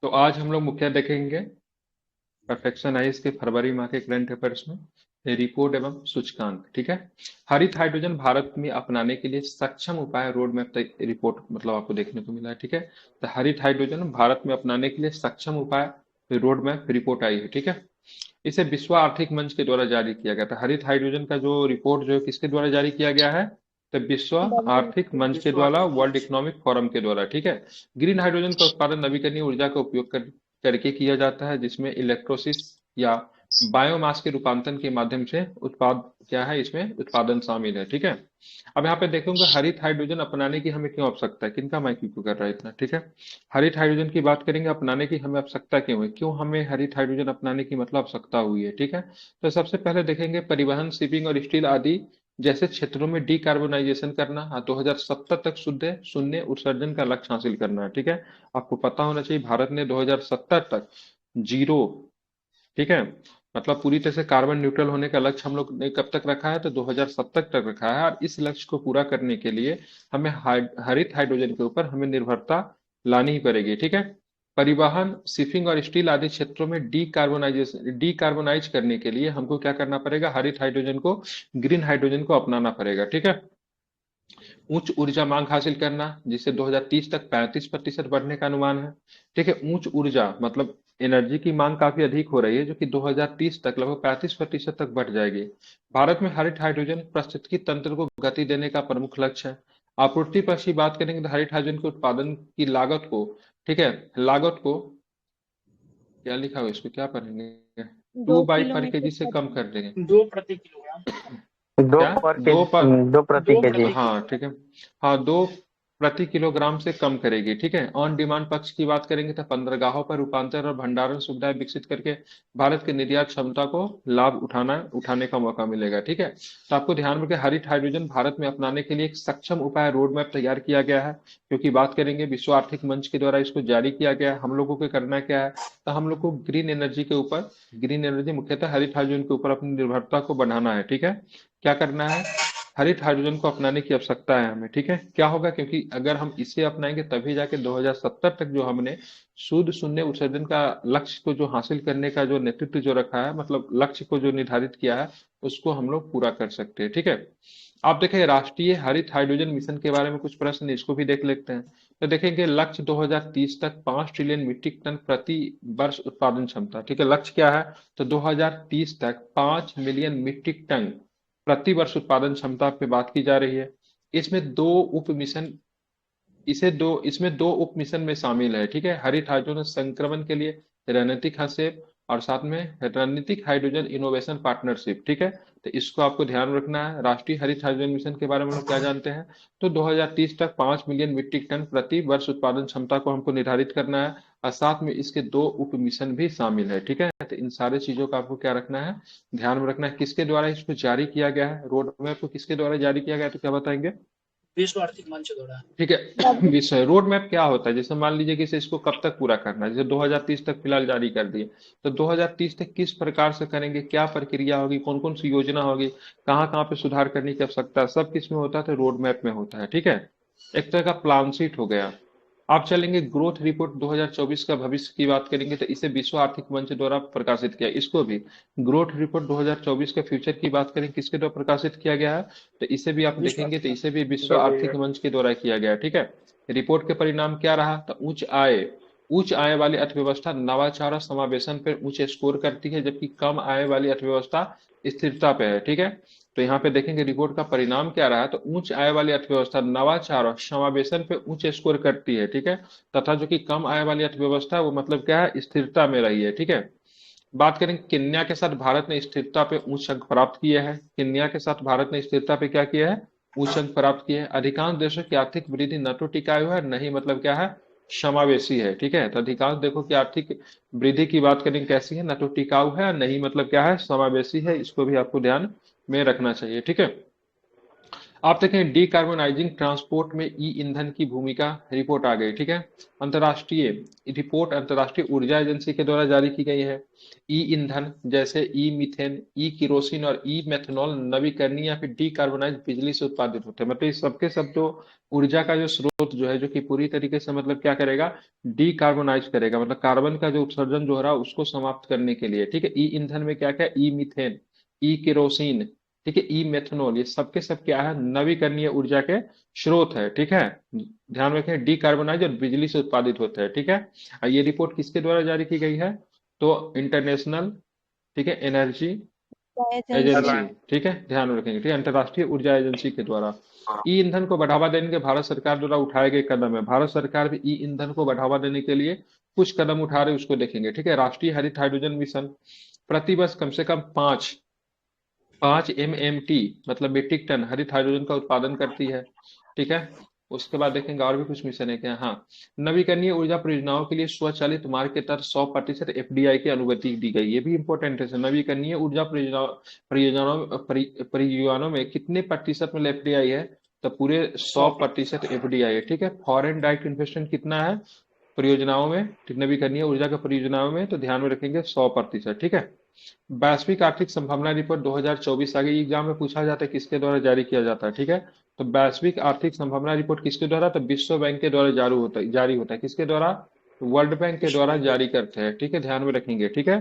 तो आज हम लोग मुख्य देखेंगे परफेक्शन आइस के फरवरी माह के करंट अफेयर्स में रिपोर्ट एवं सूचकांक। ठीक है। हरित हाइड्रोजन भारत में अपनाने के लिए सक्षम उपाय रोड मैप तक रिपोर्ट मतलब आपको देखने को मिला है। ठीक है। तो हरित हाइड्रोजन भारत में अपनाने के लिए सक्षम उपाय रोड मैप रिपोर्ट आई है। ठीक है। इसे विश्व आर्थिक मंच के द्वारा जारी किया गया था। हरित हाइड्रोजन का जो रिपोर्ट जो है किसके द्वारा जारी किया गया है? तो विश्व आर्थिक मंच के विश्व द्वारा, आर्थिक वर्ल्ड मंच। इकोनॉमिक फोरम के द्वारा। ठीक है। ग्रीन हाइड्रोजन का उत्पादन नवीकरणीय ऊर्जा का उपयोग करके किया जाता है, जिसमें इलेक्ट्रोसिस या बायोमास के रूपांतरण के माध्यम से उत्पाद क्या है, इसमें उत्पादन शामिल है। ठीक है। अब यहाँ पे देखूंगा हरित हाइड्रोजन अपनाने की हमें क्यों आवश्यकता है, किनका माइक क्यों कर रहा है इतना। ठीक है। हरित हाइड्रोजन की बात करेंगे, अपनाने की हमें आवश्यकता क्यों है, क्यों हमें हरित हाइड्रोजन अपनाने की मतलब आवश्यकता हुई है। ठीक है। तो सबसे पहले देखेंगे परिवहन, शिपिंग और स्टील आदि जैसे क्षेत्रों में डीकार्बोनाइजेशन करना। 2070 तक शुद्ध शून्य उत्सर्जन का लक्ष्य हासिल करना है। ठीक है। आपको पता होना चाहिए भारत ने 2070 तक जीरो, ठीक है, मतलब पूरी तरह से कार्बन न्यूट्रल होने का लक्ष्य हम लोग ने कब तक रखा है, तो 2070 तक रखा है। और इस लक्ष्य को पूरा करने के लिए हमें हरित हाइड्रोजन के ऊपर हमें निर्भरता लानी ही पड़ेगी। ठीक है। परिवहन, शिपिंग और स्टील आदि क्षेत्रों में डीकार्बोनाइज करने के लिए हमको क्या करना पड़ेगा, हरित हाइड्रोजन को, ग्रीन हाइड्रोजन को अपनाना पड़ेगा। ठीक है। उच्च ऊर्जा मांग हासिल करना, जिससे 2030 तक 35% बढ़ने का अनुमान है। ठीक है। उच्च ऊर्जा मतलब एनर्जी की मांग काफी अधिक हो रही है, जो कि 2030 तक लगभग 35% तक बढ़ जाएगी। भारत में हरित हाइड्रोजन पारिस्थितिकी तंत्र को गति देने का प्रमुख लक्ष्य है। आपूर्ति पक्ष की बात करेंगे तो हरित हाइड्रोजन के उत्पादन की लागत को, ठीक है, लागत को क्या लिखा हुआ है, इसको क्या पढ़ेंगे, दो 2 बाई पर केजी किलोमीटर से कम कर देंगे। दो प्रति किलोग्राम। दो क्या? पर के दो पर, दो प्रति दो केजी। प्रति हाँ ठीक है। किलोग्राम। हाँ, 2 प्रति किलोग्राम से कम करेगी। ठीक है। ऑन डिमांड पक्ष की बात करेंगे तो बंदरगाहों पर रूपांतरण और भंडारण सुविधाएं विकसित करके भारत के निर्यात क्षमता को लाभ उठाने का मौका मिलेगा। ठीक है। तो आपको ध्यान में रखें, हरित हाइड्रोजन भारत में अपनाने के लिए एक सक्षम उपाय रोड मैप तैयार किया गया है। क्योंकि बात करेंगे विश्व आर्थिक मंच के द्वारा इसको जारी किया गया है। हम लोगों को करना क्या है, तो हम लोग को ग्रीन एनर्जी के ऊपर, ग्रीन एनर्जी मुख्यतः हरित हाइड्रोजन के ऊपर अपनी निर्भरता को बढ़ाना है। ठीक है। क्या करना है, हरित हाइड्रोजन को अपनाने की आवश्यकता है हमें। ठीक है। क्या होगा, क्योंकि अगर हम इसे अपनाएंगे तभी जाके 2070 तक जो हमने शुद्ध शून्य उत्सर्जन का लक्ष्य को जो हासिल करने का जो नेतृत्व जो रखा है, मतलब लक्ष्य को जो निर्धारित किया है, उसको हम लोग पूरा कर सकते हैं। ठीक है। आप देखें राष्ट्रीय हरित हाइड्रोजन मिशन के बारे में कुछ प्रश्न है, इसको भी देख लेते हैं। तो देखेंगे लक्ष्य 2030 तक 5 ट्रिलियन मीट्रिक टन प्रति वर्ष उत्पादन क्षमता। ठीक है। लक्ष्य क्या है, तो 2030 तक 5 मिलियन मीट्रिक टन प्रति वर्ष उत्पादन क्षमता पे बात की जा रही है। इसमें दो उप मिशन इसमें दो उप मिशन में शामिल है। ठीक है। हरित हाइड्रोजन संक्रमण के लिए रणनीतिक हस्तक्षेप और साथ में रणनीतिक हाइड्रोजन इनोवेशन पार्टनरशिप। ठीक है। तो इसको आपको ध्यान रखना है। राष्ट्रीय हरित हाइड्रोजन मिशन के बारे में हम लोग क्या जानते हैं, तो 2030 तक 5 मिलियन मीट्रिक टन प्रति वर्ष उत्पादन क्षमता को हमको निर्धारित करना है। और साथ में इसके दो उप मिशन भी शामिल है। ठीक है। तो इन सारे चीजों का आपको क्या रखना है, ध्यान में रखना है। किसके द्वारा इसको जारी किया गया है, रोड मैप को किसके द्वारा जारी किया गया है, तो क्या बताएंगे। विश्व आर्थिक मंच द्वारा। ठीक है। विषय रोड मैप क्या होता है, जैसे मान लीजिए कि इसे इसको कब तक पूरा करना है, जैसे 2030 तक फिलहाल जारी कर दिए, तो 2030 तक किस प्रकार से करेंगे, क्या प्रक्रिया होगी, कौन कौन सी योजना होगी, कहाँ कहाँ पे सुधार करने की आवश्यकता है, सब किस में होता है, तो रोड मैप में होता है। ठीक है। एक तरह का प्लान शीट हो गया। आप चलेंगे ग्रोथ रिपोर्ट 2024 का भविष्य की बात करेंगे, तो इसे विश्व आर्थिक मंच द्वारा प्रकाशित किया। इसको भी ग्रोथ रिपोर्ट 2024 के फ्यूचर की बात करें किसके द्वारा प्रकाशित किया गया है, तो इसे भी आप विश्व देखेंगे आर्थिक तो मंच। इसे भी विश्व आर्थिक मंच के द्वारा किया गया। ठीक है। रिपोर्ट के परिणाम क्या रहा, तो उच्च आय वाली अर्थव्यवस्था नवाचार और समावेशन पर उच्च स्कोर करती है, जबकि कम आय वाली अर्थव्यवस्था स्थिरता पे है। ठीक है। तो यहाँ पे देखेंगे रिपोर्ट का परिणाम क्या रहा है, तो उच्च आय वाली अर्थव्यवस्था नवाचार और समावेशन पे उच्च स्कोर करती है। ठीक है। तथा जो कि कम आय वाली अर्थव्यवस्था वो मतलब क्या है, स्थिरता में रही है। ठीक है। बात करें केन्या के साथ भारत ने स्थिरता पे उच्च अंक प्राप्त किए हैं। केन्या के साथ भारत ने स्थिरता पे क्या किया है, उच्च अंक प्राप्त किए हैं। अधिकांश देशों की आर्थिक वृद्धि न तो टिकाऊ है, नहीं मतलब क्या है, समावेशी है। ठीक है। तो अधिकांश देखो कि आर्थिक वृद्धि की बात करें कैसी है, न तो टिकाऊ है, नहीं मतलब क्या है, समावेशी है। इसको भी आपको ध्यान में रखना चाहिए। ठीक है। आप देखें डीकार्बोनाइजिंग ट्रांसपोर्ट में ई ईंधन की भूमिका, रिपोर्ट आ गई, ठीक है। अंतर्राष्ट्रीय रिपोर्ट अंतर्राष्ट्रीय ऊर्जा एजेंसी के द्वारा जारी की गई है। ई ईंधन जैसे ई मीथेन, ई किरोसिन और ई मेथनॉल नवीकरणीय या फिर डीकार्बोनाइज बिजली से उत्पादित होते हैं। मतलब ये सबके सब तो ऊर्जा का जो स्रोत जो है, जो कि पूरी तरीके से मतलब क्या करेगा, डीकार्बोनाइज करेगा, मतलब कार्बन का जो उत्सर्जन जो हो रहा है उसको समाप्त करने के लिए, ठीक है। ई ईंधन में क्या क्या, ई मीथेन, ई केरोसिन, ठीक है, ई मेथनॉल, ये सबके सब क्या है, नवीकरणीय ऊर्जा के स्रोत है, ठीक है। ध्यान रखें, डीकार्बोनाइज और बिजली से उत्पादित होते हैं, ठीक है। और ये रिपोर्ट किसके द्वारा जारी की गई है, तो इंटरनेशनल, ठीक है, एनर्जी एजेंसी। एजेंसी, ठीक है, ध्यान रखेंगे, ठीक है, अंतर्राष्ट्रीय ऊर्जा एजेंसी के द्वारा। ई ईंधन को बढ़ावा देने के भारत सरकार द्वारा उठाए गए कदम है। भारत सरकार भी ई ईंधन को बढ़ावा देने के लिए कुछ कदम उठा रहे, उसको देखेंगे, ठीक है। राष्ट्रीय हरित हाइड्रोजन मिशन, प्रतिवर्ष कम से कम 5 MMT, मतलब मीट्रिक टन हरित हाइड्रोजन का उत्पादन करती है, ठीक है। उसके बाद देखेंगे और भी कुछ मिशन है क्या, हाँ। नवीकरणीय ऊर्जा परियोजनाओं के लिए स्वचालित मार्ग के तहत 100% FDI की अनुमति दी गई, ये भी इंपॉर्टेंट है। नवीकरणीय ऊर्जा परियोजनाओं में कितने प्रतिशत में FDI है, तो पूरे 100% FDI है, ठीक है। फॉरेन डायरेक्ट इन्वेस्टमेंट कितना है परियोजनाओं में, नवीकरणीय ऊर्जा की परियोजनाओं में, तो ध्यान में रखेंगे 100%, ठीक है। वैश्विक आर्थिक संभावना रिपोर्ट 2024 आगे एग्जाम में पूछा जाता है किसके द्वारा जारी किया जाता है, ठीक है। तो वैश्विक आर्थिक संभावना रिपोर्ट किसके द्वारा, तो विश्व बैंक के द्वारा जारी होता है किसके द्वारा, वर्ल्ड बैंक के द्वारा जारी करते हैं, ठीक है, ध्यान में रखेंगे, ठीक है।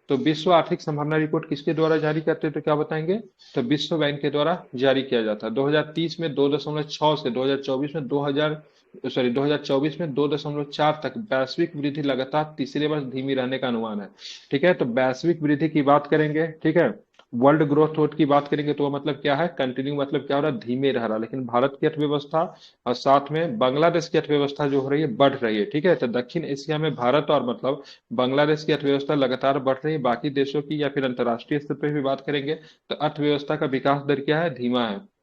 तो विश्व आर्थिक संभावना रिपोर्ट किसके द्वारा जारी करते हैं, तो क्या बताएंगे, तो विश्व बैंक के द्वारा जारी किया जाता है। 2030 में 2.6 से 2024 में 2024 में 2.4 तक वैश्विक वृद्धि लगातार तीसरे वर्ष धीमी रहने का अनुमान है, ठीक है। तो वैश्विक वृद्धि की बात करेंगे, ठीक है, वर्ल्ड ग्रोथ रेट की बात करेंगे, तो वो मतलब क्या है, कंटिन्यू, मतलब क्या हो रहा है, धीमे रह रहा है। लेकिन भारत की अर्थव्यवस्था और साथ में बांग्लादेश की अर्थव्यवस्था जो हो रही है, बढ़ रही है, ठीक है। तो दक्षिण एशिया में भारत और मतलब बांग्लादेश की अर्थव्यवस्था लगातार बढ़ रही है। बाकी देशों की या फिर अंतर्राष्ट्रीय स्तर पर भी बात करेंगे तो अर्थव्यवस्था का विकास दर क्या है, धीमा है।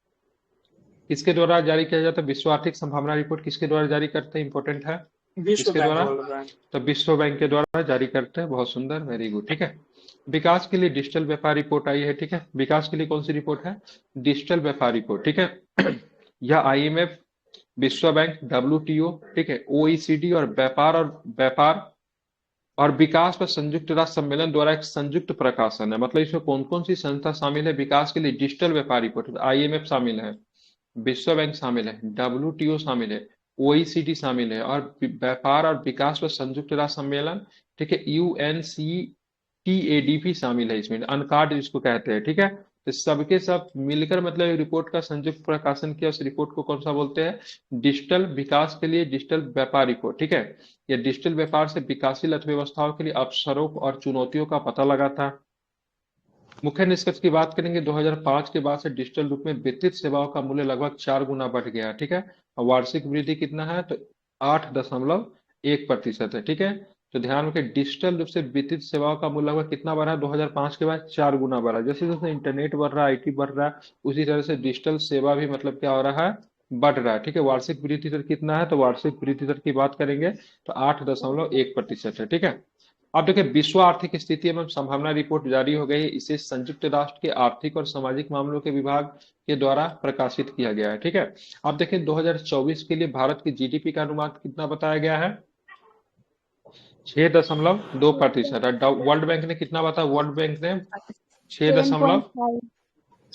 किसके द्वारा जारी किया जाता है, विश्व आर्थिक संभावना रिपोर्ट किसके द्वारा जारी करते हैं, इंपॉर्टेंट है, विश्व किसके बैंक, द्वारा, वर्ल्ड बैंक। तो विश्व बैंक के द्वारा जारी करते हैं, बहुत सुंदर, वेरी गुड, ठीक है। विकास के लिए डिजिटल व्यापार रिपोर्ट आई है, ठीक है। विकास के लिए कौन सी रिपोर्ट है, डिजिटल व्यापार रिपोर्ट, ठीक है। यह IMF, विश्व बैंक, WTO, ठीक है, OECD और व्यापार और विकास पर संयुक्त राष्ट्र सम्मेलन द्वारा एक संयुक्त प्रकाशन है। मतलब इसमें कौन कौन सी संस्था शामिल है विकास के लिए डिजिटल व्यापार रिपोर्ट, IMF शामिल है, विश्व बैंक शामिल है, WTO शामिल है, OECD शामिल है, और व्यापार और विकास पर संयुक्त राष्ट्र सम्मेलन, ठीक है, UNCTAD भी शामिल है इसमें, अनकार्ड जिसको कहते हैं, ठीक है। तो सबके सब मिलकर मतलब एक रिपोर्ट का संयुक्त प्रकाशन किया, उस रिपोर्ट को कौन सा बोलते हैं, डिजिटल विकास के लिए डिजिटल व्यापार रिपोर्ट, ठीक है। यह डिजिटल व्यापार से विकासशील अर्थव्यवस्थाओं के लिए अवसरों और चुनौतियों का पता लगाता है। मुख्य निष्कर्ष की बात करेंगे, 2005 के बाद से डिजिटल रूप में वितरित सेवाओं का मूल्य लगभग 4 गुना बढ़ गया है, ठीक है। और वार्षिक वृद्धि कितना है, तो 8.1% है, ठीक है। तो ध्यान रखें, डिजिटल रूप से वितरित सेवाओं का मूल्य लगभग कितना बढ़ा है, 2005 के बाद 4 गुना बढ़ा। जैसे जैसे इंटरनेट बढ़ रहा है, IT बढ़ रहा है, उसी तरह से डिजिटल सेवा भी मतलब क्या हो रहा है, बढ़ रहा है, ठीक है। वार्षिक वृद्धि दर कितना है, तो वार्षिक वृद्धि दर की बात करेंगे तो 8.1% है, ठीक है। अब देखिए, विश्व आर्थिक स्थिति एवं संभावना रिपोर्ट जारी हो गई है। इसे संयुक्त राष्ट्र के आर्थिक और सामाजिक मामलों के विभाग के द्वारा प्रकाशित किया गया है, ठीक है। अब देखिए, 2024 के लिए भारत की GDP का अनुमान कितना बताया गया है, 6.2%। और वर्ल्ड बैंक ने कितना बताया, वर्ल्ड बैंक ने 6 दशमलव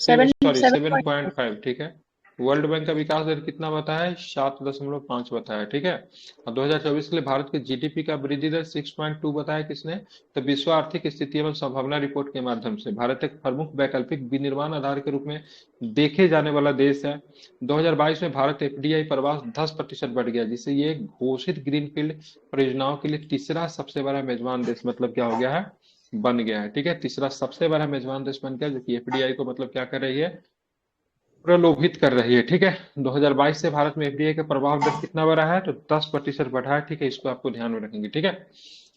7.5। सॉरी 7.5। 7.5, ठीक है। वर्ल्ड बैंक का विकास दर कितना बताया है, 7.5 बताया है, ठीक है। और 2024 के लिए भारत के GDP का वृद्धि दर 6.2 बताया किसने, तो विश्व आर्थिक स्थिति एवं संभावना रिपोर्ट के माध्यम से। भारत एक प्रमुख वैकल्पिक विनिर्माण आधार के रूप में देखे जाने वाला देश है। 2022 में भारत FDI प्रवास 10% बढ़ गया, जिससे ये घोषित ग्रीनफील्ड परियोजनाओं के लिए तीसरा सबसे बड़ा मेजबान देश मतलब क्या हो गया है, बन गया है, ठीक है। तीसरा सबसे बड़ा मेजबान देश बन गया, जो कि FDI को मतलब क्या कर रही है, प्रलोभित कर रही है, ठीक है। 2022 से भारत में FDI का प्रभाव दर कितना बढ़ा है, तो 10% बढ़ा है, ठीक है। इसको आपको ध्यान में रखेंगे, ठीक है।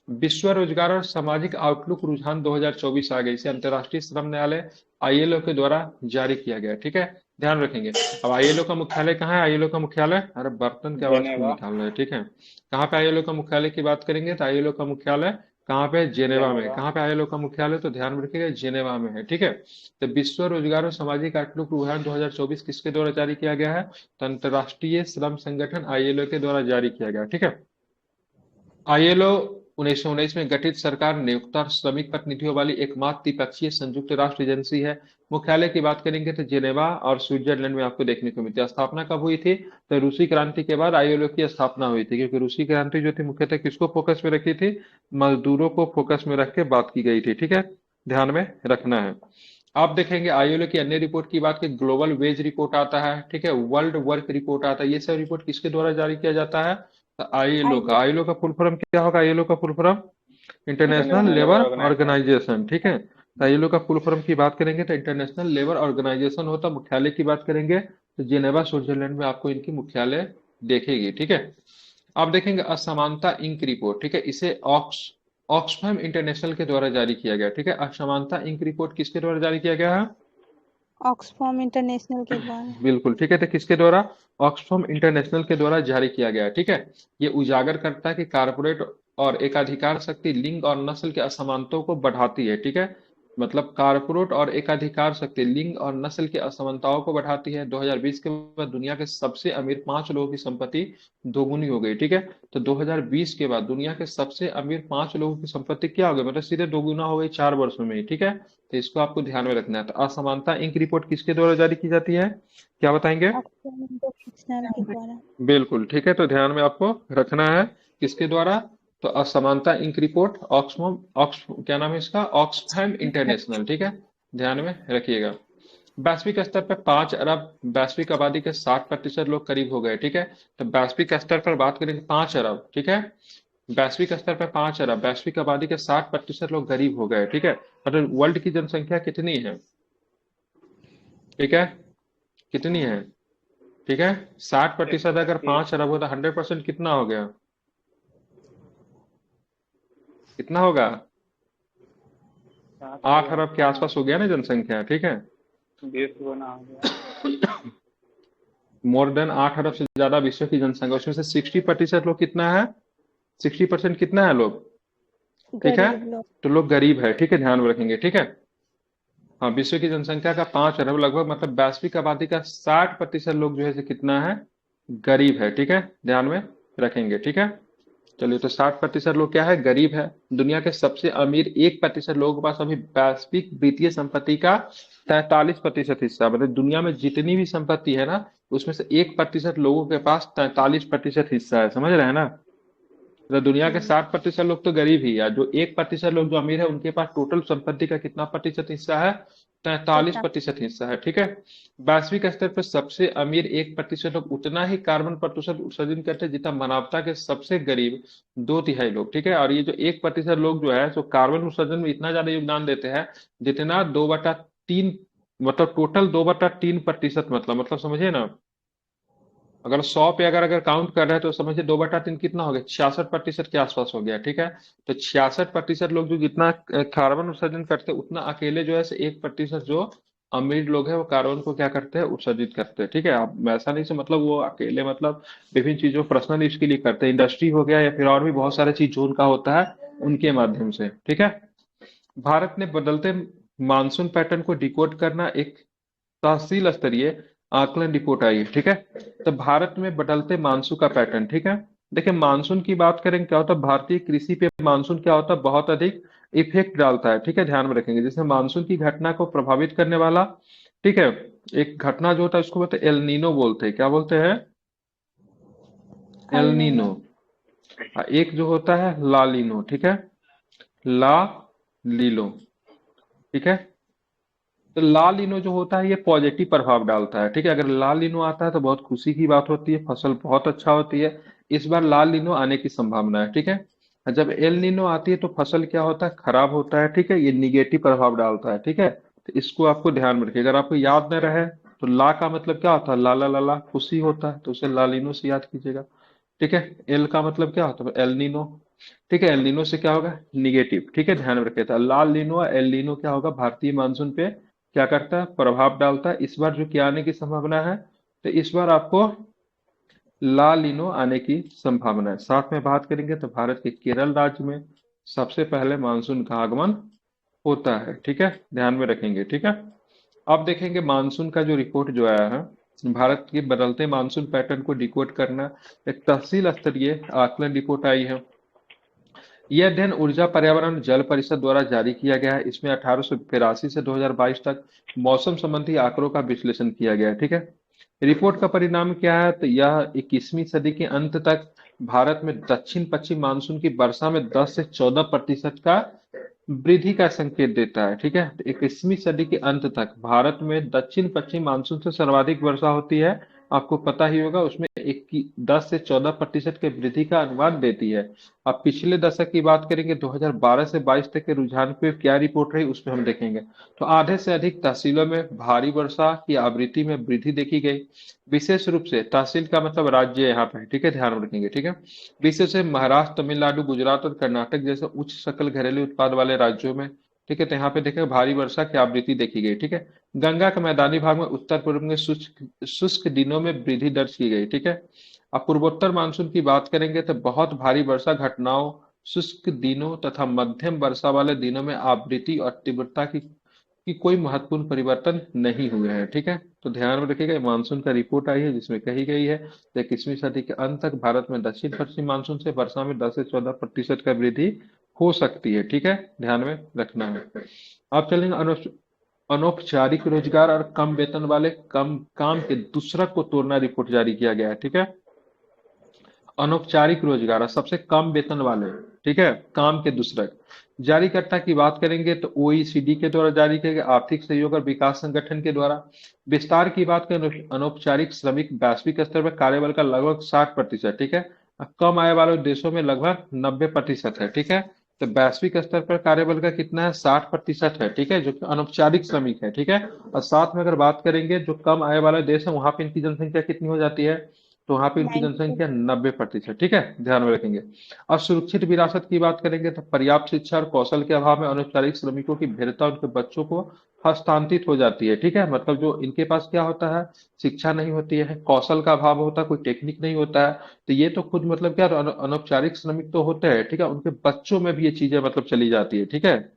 विश्व रोजगार और सामाजिक आउटलुक रुझान 2024 आ गई, इसे अंतर्राष्ट्रीय श्रम न्यायालय ILO के द्वारा जारी किया गया, ठीक है, ध्यान रखेंगे। अब ILO का मुख्यालय कहाँ है, ILO का मुख्यालय, अरे बर्तन की आवाज क्यों जेनेवा। निकाल रहे हैं, ठीक है। कहाँ पे ILO का मुख्यालय की बात करेंगे, तो ILO का मुख्यालय कहाँ पे? जेनेवा में। जेनेवा। कहाँ पे आईएलओ का मुख्यालय? तो ध्यान में रखिएगा, जेनेवा में है, ठीक है। तो विश्व रोजगार और सामाजिक आउटलुक 2024 किसके द्वारा जारी किया गया है? तो अंतर्राष्ट्रीय श्रम संगठन आईएलओ के द्वारा जारी किया गया, ठीक है। आईएलओ 1919 में गठित सरकार नियुक्त और श्रमिक प्रतिनिधियों वाली एकमात्र द्विपक्षीय संयुक्त राष्ट्र एजेंसी है। मुख्यालय की बात करेंगे तो जेनेवा और स्विट्जरलैंड में आपको देखने को मिलती है। स्थापना कब हुई थी? तो रूसी क्रांति के बाद आईएलओ की स्थापना हुई थी, क्योंकि रूसी क्रांति जो थी मुख्यतः किसको फोकस में रखी थी? मजदूरों को फोकस में रख के बात की गई थी, ठीक है। ध्यान में रखना है। आप देखेंगे आईएलओ की अन्य रिपोर्ट की बात की, ग्लोबल वेज रिपोर्ट आता है, ठीक है, वर्ल्ड वर्क रिपोर्ट आता है। ये सब रिपोर्ट किसके द्वारा जारी किया जाता है? तो आईएलओ आई का। आईएलओ का फुल फॉर्म क्या होगा? आईएलओ का full form international international labour labour organisation. Organisation, ठीक है। तो आईएलओ का फुल फॉर्म की बात करेंगे तो इंटरनेशनल लेबर ऑर्गेनाइजेशन होता है। मुख्यालय की बात करेंगे तो जेनेवा स्विट्जरलैंड में आपको इनकी मुख्यालय देखेगी, ठीक है। आप देखेंगे असमानता इंक रिपोर्ट, ठीक है, इसे ऑक्सफैम इंटरनेशनल के द्वारा जारी किया गया, ठीक है। असमानता इंक रिपोर्ट किसके द्वारा जारी किया गया है? ऑक्सफॉर्म इंटरनेशनल के द्वारा। बिल्कुल, ठीक है। तो किसके द्वारा? ऑक्सफैम इंटरनेशनल के द्वारा जारी किया गया है, ठीक है। ये उजागर करता है कि कारपोरेट और एकाधिकार शक्ति लिंग और नस्ल के असमानताओं को बढ़ाती है, ठीक है। मतलब कारपोरेट और एकाधिकार शक्ति लिंग और नस्ल के असमानताओं को बढ़ाती है। 2020 के बाद दुनिया के सबसे अमीर 5 लोगों की संपत्ति दोगुनी हो गई, ठीक है। तो 2020 के बाद दुनिया के सबसे अमीर 5 लोगों की संपत्ति क्या हो गई? मतलब सीधे दोगुना हो गई 4 वर्षों में ही, ठीक है। तो इसको आपको ध्यान में रखना है। तो असमानता इंक रिपोर्ट किसके द्वारा जारी की जाती है? क्या बताएंगे? ऑक्सफॉर्म इंटरनेशनल के द्वारा। बिल्कुल, ठीक है। तो ध्यान में आपको रखना है किसके द्वारा? तो असमानता इंक रिपोर्ट ऑक्सफोम ऑक्स क्या नाम है इसका? ऑक्सफैम इंटरनेशनल, ठीक है। ध्यान में रखिएगा। वैश्विक स्तर पर 5 अरब वैश्विक आबादी के 60% लोग करीब हो गए, ठीक है। तो वैश्विक स्तर पर बात करें 5 अरब, ठीक है। वैश्विक स्तर पर 5 अरब वैश्विक आबादी के 60% लोग गरीब हो गए, ठीक है। मतलब वर्ल्ड की जनसंख्या कितनी है? ठीक है, कितनी है? ठीक है, 60% अगर 5 अरब हो तो 100% कितना हो गया? कितना होगा? 8 अरब के आसपास हो गया ना जनसंख्या, ठीक है। 20 गुना हो गया। मोर देन 8 अरब से ज्यादा विश्व की जनसंख्या, उसमें से 60% लोग कितना है? 60% कितना है लोग? ठीक है, गरीब लोग। तो लोग गरीब है, ठीक है, ध्यान में रखेंगे, ठीक है। हाँ, विश्व की जनसंख्या का 5 अरब लगभग, मतलब वैश्विक आबादी का 60% लोग जो है से कितना है? गरीब है, ठीक है, ध्यान में रखेंगे, ठीक है। चलिए, तो 60% लोग क्या है? गरीब है। दुनिया के सबसे अमीर 1% लोगों के पास अभी वैश्विक वित्तीय संपत्ति का 43% हिस्सा, मतलब दुनिया में जितनी भी संपत्ति है ना, उसमें से 1% लोगों के पास 43% हिस्सा है, समझ रहे हैं ना। तो दुनिया के 60% लोग तो गरीब ही है, जो 1% लोग जो अमीर है उनके पास टोटल संपत्ति का कितना प्रतिशत हिस्सा है? 43% हिस्सा है, ठीक है। वैश्विक स्तर पर सबसे अमीर 1% लोग उतना ही कार्बन प्रदूषण उत्सर्जन करते हैं जितना मानवता के सबसे गरीब 2/3 लोग, ठीक है। और ये जो 1% लोग जो है सो कार्बन उत्सर्जन में इतना ज्यादा योगदान देते हैं जितना 2/3, मतलब टोटल 2/3%, मतलब समझिए ना। अगर 100 पे अगर अगर काउंट कर रहे हैं तो समझिए 2/3 कितना हो गया? 66% के आसपास हो गया, ठीक है। तो 66% लोग जो जितना कार्बन उत्सर्जन करते हैं उतना अकेले जो है 1% जो अमीर लोग हैं वो कार्बन को क्या करते हैं? उत्सर्जित करते हैं, ठीक है। अब ऐसा नहीं से मतलब वो अकेले, मतलब विभिन्न चीजों पर्सनल यूज के लिए करते हैं, इंडस्ट्री हो गया या फिर और भी बहुत सारे चीज जो उनका होता है उनके माध्यम से, ठीक है। भारत ने बदलते मानसून पैटर्न को डिकोड करना एक तहसील स्तरीय आकलन रिपोर्ट आई है, ठीक है। तो भारत में बदलते मानसून का पैटर्न, ठीक है। देखिए, मानसून की बात करें क्या होता है, भारतीय कृषि पे मानसून क्या होता है? बहुत अधिक इफेक्ट डालता है, ठीक है, ध्यान में रखेंगे। जैसे मानसून की घटना को प्रभावित करने वाला, ठीक है, एक घटना जो होता है उसको बोलते हैं एल नीनो बोलते हैं। क्या बोलते हैं? L El Nino. नीनो। एक जो होता है ला लीनो, ठीक है, ला लीलो, ठीक है। तो लाल लीनो जो होता है ये पॉजिटिव प्रभाव डालता है, ठीक है। अगर लाल लीनो आता है तो बहुत खुशी की बात होती है, फसल बहुत अच्छा होती है। इस बार लाल लीनो आने की संभावना है, ठीक है। और जब एल नीनो आती है तो फसल क्या होता है? खराब होता है, ठीक है, ये निगेटिव प्रभाव डालता है, ठीक है। तो इसको आपको ध्यान में रखिए। अगर आपको याद न रहे तो ला का मतलब क्या होता है? लाला लाला खुशी होता है, तो उसे लालिनो से याद कीजिएगा, ठीक है। एल का मतलब क्या होता है? एल नीनो, ठीक है। एल नीनो से क्या होगा? निगेटिव, ठीक है, ध्यान में रखिए। तो लाल लीनो और एल नीनो क्या होगा? भारतीय मानसून पे क्या करता है? प्रभाव डालता है। इस बार जो क्या आने की संभावना है? तो इस बार आपको ला लीनो आने की संभावना है। साथ में बात करेंगे तो भारत के केरल राज्य में सबसे पहले मानसून का आगमन होता है। ठीक है, ध्यान में रखेंगे। ठीक है, अब देखेंगे मानसून का जो रिपोर्ट जो आया है, भारत के बदलते मानसून पैटर्न को डिकोड करना, एक तहसील स्तरीय आकलन रिपोर्ट आई है। यह अध्ययन ऊर्जा पर्यावरण जल परिषद द्वारा जारी किया गया है। इसमें 1883 से 2022 तक मौसम संबंधी आंकड़ों का विश्लेषण किया गया है। ठीक है, रिपोर्ट का परिणाम क्या है, तो यह 21वीं सदी के अंत तक भारत में दक्षिण पश्चिम मानसून की वर्षा में 10 से 14% का वृद्धि का संकेत देता है। ठीक है, तो 21वीं सदी के अंत तक भारत में दक्षिण पश्चिम मानसून से सर्वाधिक वर्षा होती है। आपको पता ही होगा, उसमें 10 से 14% के वृद्धि का अनुमान देती है। अब पिछले दशक की बात करेंगे, 2012 से 22 तक के रुझान पे क्या रिपोर्ट रही उसमें हम देखेंगे। तो आधे से अधिक तहसीलों में भारी वर्षा की आवृत्ति में वृद्धि देखी गई। विशेष रूप से तहसील का मतलब राज्य यहाँ पे है। ठीक है, ध्यान में रखेंगे। ठीक है, विशेष से महाराष्ट्र, तमिलनाडु, गुजरात और कर्नाटक जैसे उच्च सकल घरेलू उत्पाद वाले राज्यों में, ठीक है, तो यहाँ पे देखें भारी वर्षा की आवृत्ति देखी गई। ठीक है, गंगा के मैदानी भाग में उत्तर पूर्व में शुष्क शुष्क दिनों में वृद्धि दर्ज की गई। ठीक है, अब पूर्वोत्तर मानसून की बात करेंगे तो बहुत भारी वर्षा घटनाओं, शुष्क दिनों तथा मध्यम वर्षा वाले दिनों में आवृत्ति और तीव्रता की कोई महत्वपूर्ण परिवर्तन नहीं हुए हैं। ठीक है, तो ध्यान में रखिएगा, मानसून का रिपोर्ट आई है जिसमें कही गई है कि 21वीं सदी के अंत तक भारत में दक्षिण पश्चिम मानसून से वर्षा में 10 से 14% का वृद्धि हो सकती है। ठीक है, ध्यान में रखना है। अब चलेंगे अनौपचारिक रोजगार और कम वेतन वाले कम काम के दूसरक को तोड़ना रिपोर्ट जारी किया गया है। ठीक है, अनौपचारिक रोजगार और सबसे कम वेतन वाले, ठीक है, काम के दूसरक जारीकर्ता की बात करेंगे तो ओईसीडी के द्वारा जारी किए गए आर्थिक सहयोग और विकास संगठन के द्वारा। विस्तार की बात करें, अनौपचारिक श्रमिक वैश्विक स्तर पर कार्यबल का लगभग 60%, ठीक है, कम आय वाले देशों में लगभग 90% है। ठीक है, तो वैश्विक स्तर पर कार्यबल का कितना है, 60% है। ठीक है, जो कि अनौपचारिक श्रमिक है। ठीक है, और साथ में अगर बात करेंगे जो कम आय वाले देश है, वहां पे इनकी जनसंख्या कितनी हो जाती है, तो वहां पे इनकी 90। जनसंख्या 90%। ठीक है, ध्यान में रखेंगे। और सुरक्षित विरासत की बात करेंगे तो पर्याप्त शिक्षा और कौशल के अभाव में अनौपचारिक श्रमिकों की वरीयता उनके बच्चों को हस्तांतरित हो जाती है। ठीक है, मतलब जो इनके पास क्या होता है, शिक्षा नहीं होती है, कौशल का अभाव होता है, कोई टेक्निक नहीं होता है, तो ये तो खुद मतलब क्या अनौपचारिक श्रमिक तो होते हैं। ठीक है, उनके बच्चों में भी ये चीजें मतलब चली जाती है। ठीक है,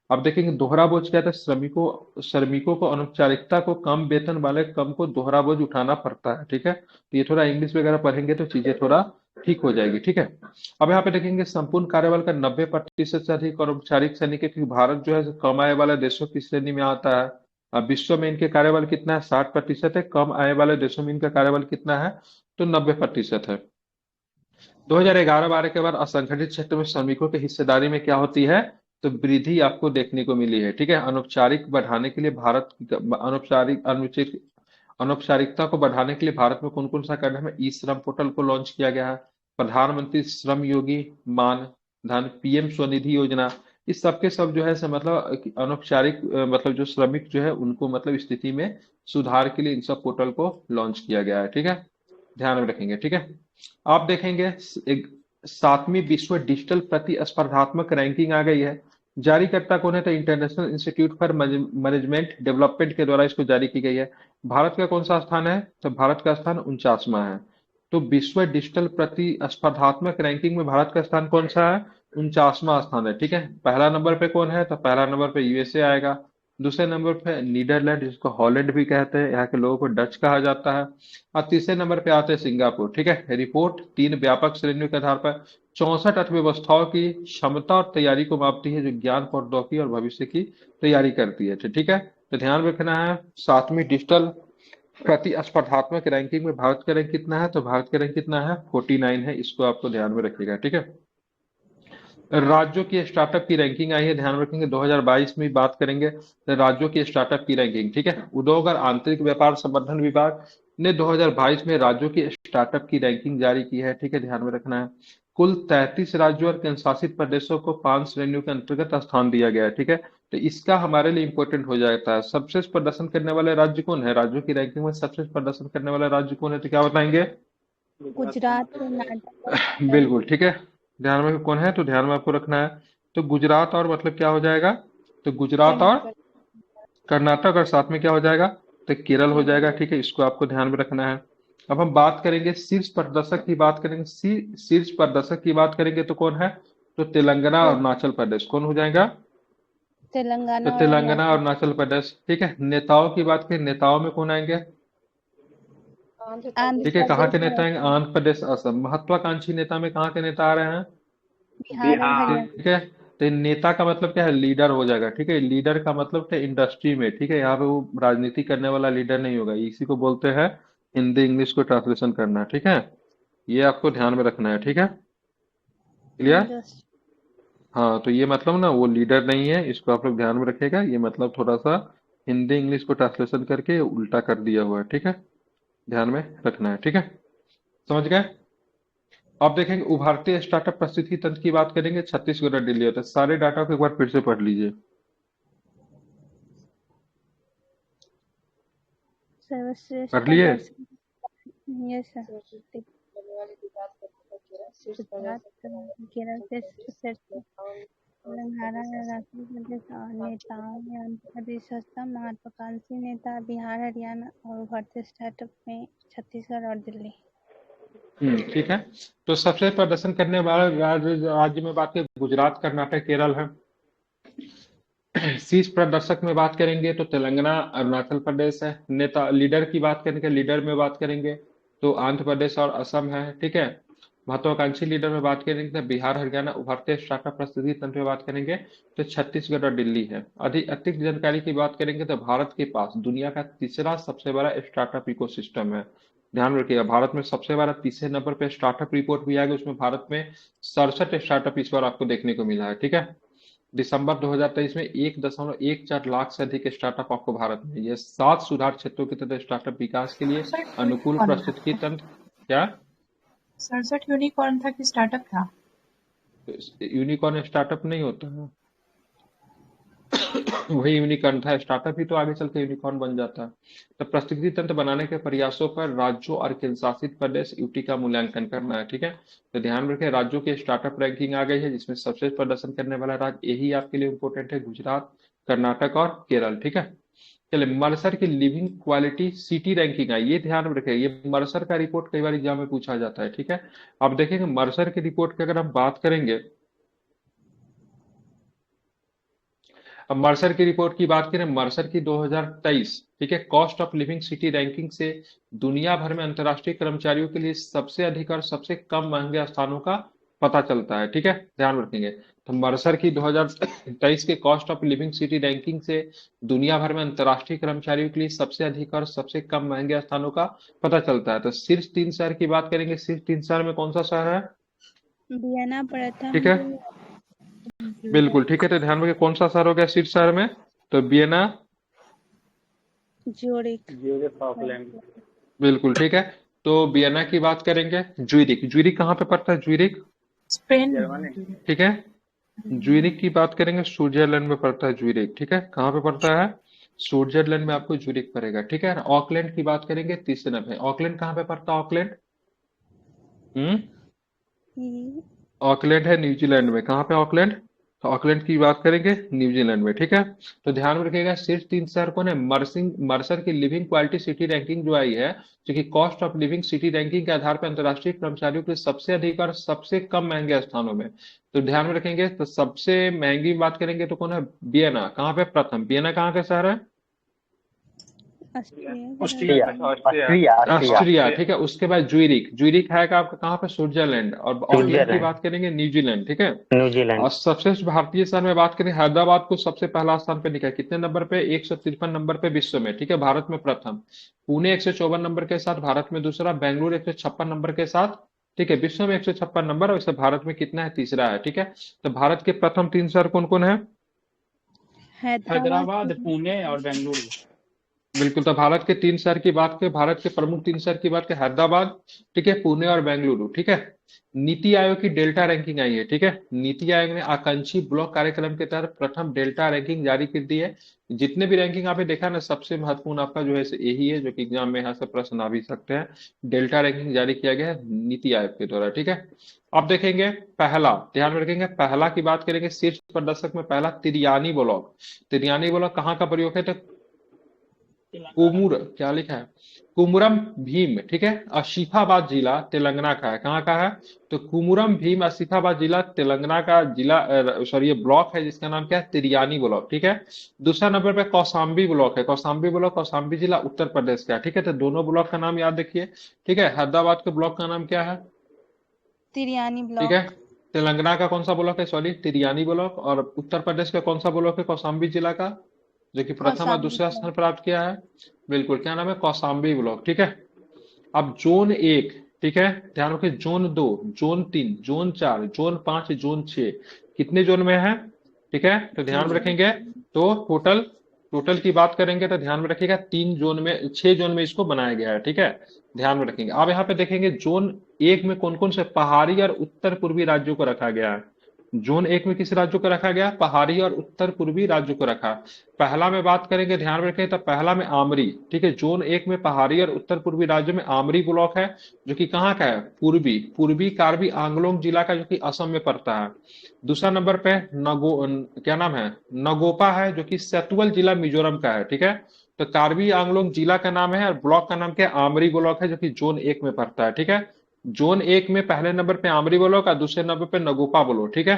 अब देखेंगे दोहरा बोझ क्या था, श्रमिकों को अनौपचारिकता को कम वेतन वाले कम को दोहरा बोझ उठाना पड़ता है। ठीक है, तो ये थोड़ा इंग्लिश वगैरह पढ़ेंगे तो चीजें थोड़ा ठीक हो जाएगी। ठीक है, अब यहाँ पे देखेंगे संपूर्ण कार्यबल का 90% से अधिक और औपचारिक सैनिक है, क्योंकि भारत जो है कम आय वाले देशों की श्रेणी में आता है। अब विश्व में इनके कार्यबल कितना है, 60% है। कम आय वाले देशों में इनका कार्यबल कितना है, तो 90% है। 2011-12 के बाद असंगठित क्षेत्र में श्रमिकों की हिस्सेदारी में क्या होती है, तो वृद्धि आपको देखने को मिली है। ठीक है, अनौपचारिक बढ़ाने के लिए भारत अनौपचारिकता को बढ़ाने के लिए भारत में कौन कौन सा कदम है, ई श्रम पोर्टल को लॉन्च किया गया है, प्रधानमंत्री श्रम योगी मान धन, पीएम स्वनिधि योजना, इस सब के सब जो है मतलब अनौपचारिक मतलब जो श्रमिक जो है उनको मतलब स्थिति में सुधार के लिए इन सब पोर्टल को लॉन्च किया गया है। ठीक है, ध्यान में रखेंगे। ठीक है, आप देखेंगे एक 7वीं विश्व डिजिटल प्रतिस्पर्धात्मक रैंकिंग आ गई है। जारीकर्ता कौन है, तो international institute for management development के द्वारा इसको जारी की गई है। भारत का कौन सा स्थान है, तो भारत का स्थान 49वां है। तो विश्व डिजिटल प्रतिस्पर्धात्मक रैंकिंग में भारत का स्थान कौन सा है, 49वां स्थान है। ठीक है, पहला नंबर पे कौन है, तो पहला नंबर पे यूएसए आएगा। दूसरे नंबर पे नीदरलैंड, जिसको हॉलैंड भी कहते हैं, यहाँ के लोगों को डच कहा जाता है। और तीसरे नंबर पे आते हैं सिंगापुर। ठीक है, रिपोर्ट 3 व्यापक श्रेणियों के आधार पर 64 अर्थव्यवस्थाओं की क्षमता और तैयारी को मापती है, जो ज्ञान, प्रौद्योगिकी और भविष्य की तैयारी करती है। ठीक है, तो ध्यान रखना है 7वीं डिजिटल प्रतिस्पर्धात्मक रैंकिंग में भारत का रैंक कितना है, तो भारत का रैंक कितना है, 49 है। इसको आपको ध्यान में रखिएगा। ठीक है, राज्यों की स्टार्टअप की रैंकिंग आई है, ध्यान रखेंगे। 2022 में बात करेंगे तो राज्यों की स्टार्टअप की रैंकिंग। ठीक है, उद्योग और आंतरिक व्यापार संवर्धन विभाग ने 2022 में राज्यों की स्टार्टअप की रैंकिंग जारी की है। ठीक है, ध्यान में रखना है। कुल 33 राज्यों और केंद्र शासित प्रदेशों को 5 श्रेणियों के अंतर्गत स्थान दिया गया है। ठीक है, तो इसका हमारे लिए इंपॉर्टेंट हो जाता है, सबसे प्रदर्शन करने वाले राज्य कौन है, राज्यों की रैंकिंग में सबसे प्रदर्शन करने वाला राज्य कौन है, तो क्या बताएंगे, गुजरात, कर्नाटक और केरल। बिल्कुल। ठीक है, ध्यान में कौन है, तो ध्यान में आपको रखना है, तो गुजरात और मतलब क्या हो जाएगा, तो गुजरात और कर्नाटक। कर्नाटक, और साथ में क्या हो जाएगा, तो केरल हो केरल। जाएगा। ठीक है, इसको आपको ध्यान में रखना है। अब हम बात करेंगे शीर्ष प्रदर्शक की बात करेंगे, शीर्ष प्रदर्शक की बात करेंगे तो कौन है, तो तेलंगाना और तो अरुणाचल प्रदेश कौन हो जाएगा? तो तेलंगाना और तेलंगाना और अरुणाचल। अरुणाचल प्रदेश। ठीक है, नेताओं की बात करें, नेताओं में कौन आएंगे? आंध्र ठीक है, कहाँ प्रदेश के और नेता आएंगे? असम। आंध्र प्रदेश, असम। महत्वाकांक्षी नेता में कहाँ के नेता आ रहे हैं? बिहार और बिहार। हरियाणा। ठीक है, तो ये नेता का मतलब क्या है? लीडर हो जाएगा। ठीक है, लीडर का मतलब क्या? इंडस्ट्री में। ठीक है, यहाँ पे वो राजनीति करने वाला लीडर नहीं होगा, इसी को बोलते हैं हिंदी इंग्लिश को ट्रांसलेशन करना। ठीक है, ये आपको ध्यान में रखना है। ठीक है, क्लियर? इंडस्ट्री। हाँ, तो ये मतलब ना वो लीडर नहीं है, इसको आप लोग ध्यान में रखिएगा। ये मतलब थोड़ा सा हिंदी इंग्लिश को ट्रांसलेशन करके उल्टा कर दिया हुआ है। ठीक है, ध्यान में रखना है। ठीक है, समझ गए? अब देखेंगे उभरते स्टार्टअप परिस्थिति तंत्र की बात करेंगे। छत्तीसगढ़ और दिल्ली होता है। सारे डाटा को एक बार फिर से पढ़ लीजिए। सर्वश्रेष्ठ पढ़ लिए? प्रदर्शन। Yes sir. गुजरात, केरल से शीर्ष तेलंगाना, अरुणाचल प्रदेश और नेताओं में आंध्र प्रदेश असम। महत्वाकांक्षी नेता बिहार हरियाणा और उभरते स्टार्टअप में छत्तीसगढ़ और दिल्ली। ठीक है। तो सबसे प्रदर्शन करने वाला राज्य में बात करें, गुजरात, कर्नाटक, केरल है। शीर्ष प्रदर्शक में बात करेंगे तो तेलंगाना, अरुणाचल प्रदेश है। नेता लीडर की बात करेंगे, लीडर में बात करेंगे तो आंध्र प्रदेश और असम है। ठीक है, महत्वाकांक्षी लीडर में बात करेंगे तो बिहार हरियाणा। उभरते स्टार्टअप परिस्थिति तंत्र में बात करेंगे तो छत्तीसगढ़ और दिल्ली है। अधिक जानकारी की बात करेंगे तो भारत के पास दुनिया का तीसरा सबसे बड़ा स्टार्टअप इकोसिस्टम है। ध्यान रखिएगा, भारत में सबसे बड़ा तीसरे नंबर पे स्टार्टअप रिपोर्ट भी आएगा, उसमें भारत में 67 स्टार्टअप इस बार आपको देखने को मिला है। ठीक है, दिसंबर 2023 में 1.14 लाख से अधिक स्टार्टअप आपको भारत में। ये 7 सुधार क्षेत्रों के तहत स्टार्टअप विकास के लिए 67 अनुकूल यूनिकॉर्न था। पारिस्थितिकी तंत्र। क्या? 67 यूनिकॉर्न था कि स्टार्टअप था? यूनिकॉर्न स्टार्टअप नहीं होता है। वही यूनिकॉर्न था, स्टार्टअप ही तो आगे चल के यूनिकॉर्न बन जाता है। तो पारिस्थितिकी तंत्र बनाने के प्रयासों पर राज्यों और केंद्र शासित प्रदेश यूटी का मूल्यांकन करना है। ठीक है, तो ध्यान रखें, राज्यों की स्टार्टअप रैंकिंग आ गई है, जिसमें सबसे प्रदर्शन करने वाला राज्य यही आपके लिए इंपॉर्टेंट है, गुजरात, कर्नाटक और केरल। ठीक है, चलिए मर्सर की लिविंग क्वालिटी सिटी रैंकिंग आई, ये ध्यान में रखें। ये मर्सर का रिपोर्ट कई बार एग्जाम में पूछा जाता है। ठीक है, अब देखेंगे मर्सर की रिपोर्ट की अगर हम बात करेंगे, अब मर्सर की रिपोर्ट की बात करें, मर्सर की 2023। ठीक है, cost of living city ranking से दुनिया भर में अंतर्राष्ट्रीय कर्मचारियों के लिए सबसे अधिक और सबसे कम महंगे स्थानों का पता चलता है। ठीक है, ध्यान रखेंगे। तो मर्सर की 2023 के cost of living city ranking से दुनिया भर में अंतर्राष्ट्रीय कर्मचारियों के लिए सबसे अधिक और सबसे कम महंगे स्थानों का पता चलता है। तो शीर्ष 3 शहर की बात करेंगे, शीर्ष 3 शहर में कौन सा शहर है? वियना ठीक प्रथम। है, बिल्कुल ठीक है। तो ध्यान रखिए कौन सा शहर हो गया शीर्ष शहर में? तो वियना। ज्यूरिख। Europe Auckland. बिल्कुल ठीक है। तो वियना की बात करेंगे, ज्यूरिख। ज्यूरिख कहाँ पे पड़ता है? ज्यूरिख। स्पेन में जर्मनी। है। ठीक है, ज्यूरिख की बात करेंगे, स्विट्जरलैंड में पड़ता है ज्यूरिख। ठीक है, कहाँ पे पड़ता है? स्विट्जरलैंड में आपको ज्यूरिख पड़ेगा। ठीक है, ऑकलैंड की बात करेंगे तीसरे नंबर पे। ऑकलैंड कहाँ पे पड़ता है? ऑकलैंड ऑकलैंड है न्यूजीलैंड में। कहाँ पे ऑकलैंड? तो ऑकलैंड की बात करेंगे न्यूजीलैंड में। ठीक है, तो ध्यान में रखिएगा शीर्ष 3 शहर कौन है? मर्सर की लिविंग क्वालिटी सिटी रैंकिंग जो आई है, जो कि cost of living city ranking के आधार पर अंतर्राष्ट्रीय कर्मचारियों के सबसे अधिक और सबसे कम महंगे स्थानों में। तो ध्यान में रखेंगे, तो सबसे महंगी बात करेंगे तो कौन है? वियना। कहाँ पे प्रथम? वियना कहाँ का शहर है? ऑस्ट्रिया। ऑस्ट्रिया। ऑस्ट्रिया। ठीक है, उसके बाद ज्यूरिख। ज्यूरिख है आपका कहाँ पे? स्विट्जरलैंड। और ऑकलैंड की स्विट्जरलैंड, बात करेंगे न्यूजीलैंड। ठीक है, न्यूजीलैंड। और सबसे भारतीय शहर में बात करें, हैदराबाद को सबसे पहला स्थान पे निकला। कितने नंबर पे? 153 नंबर पे विश्व में। ठीक है, भारत में प्रथम। पुणे 154 नंबर के साथ भारत में दूसरा। बेंगलुरु 156 नंबर के साथ। ठीक है, विश्व में 156 नंबर, और इससे भारत में कितना है? तीसरा है। ठीक है, तो भारत के प्रथम 3 शहर कौन कौन है? हैदराबाद, पुणे और बेंगलुरु। बिल्कुल, तो भारत के 3 शहर की बात करें, भारत के प्रमुख 3 शहर की बात करें, हैदराबाद, ठीक है, पुणे और बेंगलुरु। ठीक है, नीति आयोग की डेल्टा रैंकिंग आई है। ठीक है, नीति आयोग ने आकांक्षी ब्लॉक कार्यक्रम के तहत प्रथम डेल्टा रैंकिंग जारी कर दी है। जितने भी रैंकिंग आपने देखा ना, सबसे महत्वपूर्ण आपका जो है यही है, जो कि एग्जाम में यहाँ से प्रश्न आ भी सकते हैं। डेल्टा रैंकिंग जारी किया गया है नीति आयोग के द्वारा। ठीक है, अब देखेंगे पहला, ध्यान में रखेंगे, पहला की बात करेंगे शीर्ष प्रदर्शक में पहला तिरियानी ब्लॉक। तिरियानी ब्लॉक कहाँ का प्रयोग है? तो कुमुर क्या लिखा है, कुमुरम भीम, ठीक है, आसिफाबाद जिला तेलंगाना का है। कहाँ का है? तो कुमुरम भीम आसिफाबाद जिला तेलंगाना का जिला, सॉरी ये ब्लॉक है जिसका नाम क्या है, तिरियानी ब्लॉक, ठीक है। दूसरा नंबर पे कौशाम्बी ब्लॉक है, कौशाम्बी ब्लॉक कौशाम्बी जिला उत्तर प्रदेश का है, ठीक है। तो दोनों ब्लॉक का नाम याद रखिए, ठीक है। हैदराबाद के ब्लॉक का नाम क्या है? तिरियानी ठीक है। ब्लॉक। तेलंगाना का कौन सा ब्लॉक है? Sorry Tiryani block. और उत्तर प्रदेश का कौन सा ब्लॉक है? कौशाम्बी जिला का, जो कि प्रथम और कौशाम्बी दूसरा स्थान ब्लॉक। प्राप्त किया है। बिल्कुल, क्या नाम है? कौशाम्बी ब्लॉक, ठीक है। अब जोन एक, ठीक है, ध्यान रखिए, जोन दो, जोन तीन, जोन चार, जोन पांच, जोन छह, कितने जोन में है? ठीक है, तो ध्यान में रखेंगे। तो टोटल टोटल की बात करेंगे तो ध्यान में रखिएगा, 3 जोन में, 6 जोन में इसको बनाया गया है, ठीक है। ध्यान में रखेंगे। अब यहाँ पे देखेंगे जोन एक में कौन कौन से पहाड़ी और उत्तर पूर्वी राज्यों को रखा गया है। जोन एक में किस राज्यों को रखा गया? पहाड़ी और उत्तर पूर्वी राज्यों को रखा। पहला में बात करेंगे, ध्यान में रखें, तो पहला में आमरी, ठीक है। जोन एक में पहाड़ी और उत्तर पूर्वी राज्यों में आमरी ब्लॉक है, जो कि कहाँ का है? पूर्वी पूर्वी कार्बी आंगलोंग जिला का, जो कि असम में पड़ता है। दूसरा नंबर पे क्या नाम है, नगोपा है, जो कि सतुवल जिला मिजोरम का है, ठीक है। तो कार्बी आंगलोंग जिला का नाम है और ब्लॉक का नाम क्या है? आमरी ब्लॉक है, जो कि जोन एक में पड़ता है, ठीक है। जोन एक में पहले नंबर पे आमरी ब्लॉक और दूसरे नंबर पे नगोपा ब्लॉक, ठीक है।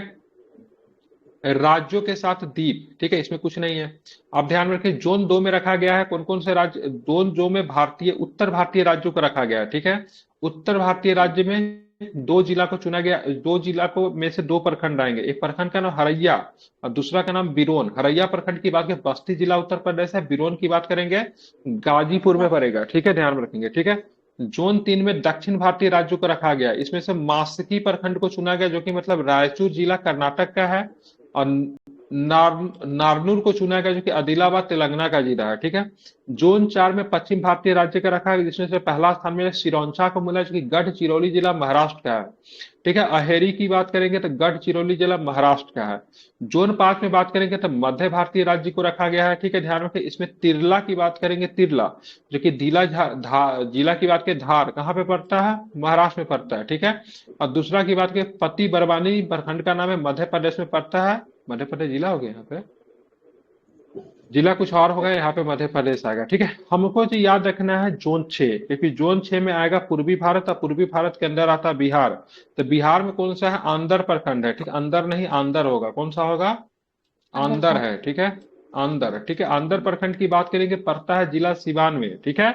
राज्यों के साथ द्वीप, ठीक है, इसमें कुछ नहीं है। आप ध्यान में रखें, जोन दो में रखा गया है कौन कौन से राज्य? जोन दो में भारतीय उत्तर भारतीय राज्यों को रखा गया है, ठीक है। उत्तर भारतीय राज्य में 2 जिला को चुना गया, 2 जिला को में से 2 प्रखंड आएंगे। एक प्रखंड का नाम हरैया और दूसरा का नाम बिरोन। हरैया प्रखंड की बात करें, बस्ती जिला उत्तर प्रदेश है। बिरोन की बात करेंगे, गाजीपुर में पड़ेगा, ठीक है, ध्यान में रखेंगे, ठीक है। जोन तीन में दक्षिण भारतीय राज्यों को रखा गया, इसमें से मास्की प्रखंड को चुना गया, जो कि मतलब रायचूर जिला कर्नाटक का है। और नारनूर को चुना गया, जो कि आदिलाबाद तेलंगाना का जिला है, ठीक है। जोन चार में पश्चिम भारतीय राज्य का रखा है, जिसमें से पहला स्थान में सिरोंचा को मिला, जो कि गढ़चिरौली जिला महाराष्ट्र का है, ठीक है। अहेरी की बात करेंगे तो गढ़चिरौली जिला महाराष्ट्र का है। जोन पांच में बात करेंगे तो मध्य भारतीय राज्य को रखा गया है, ठीक है, ध्यान रखें। इसमें तिरला की बात करेंगे, तिरला जो कि जिला की बात करें, धार कहाँ पे पड़ता है? महाराष्ट्र में पड़ता है, ठीक है। और दूसरा की बात करें, पति बरवानी प्रखंड का नाम है, मध्य प्रदेश में पड़ता है। मध्य प्रदेश जिला हो गया, यहाँ पे जिला कुछ और होगा, यहाँ पे मध्य प्रदेश आएगा, ठीक है। हमको जो याद रखना है जोन 6, क्योंकि जोन 6 में आएगा पूर्वी भारत और पूर्वी भारत के अंदर आता है बिहार। तो बिहार में कौन सा है? आंध्र प्रखंड है, ठीक है। अंदर नहीं, आंध्र होगा। कौन सा होगा? आंध्र है, ठीक है, आंध्र, ठीक है। आंध्र प्रखंड की बात करेंगे, पड़ता है जिला सिवान में, ठीक है।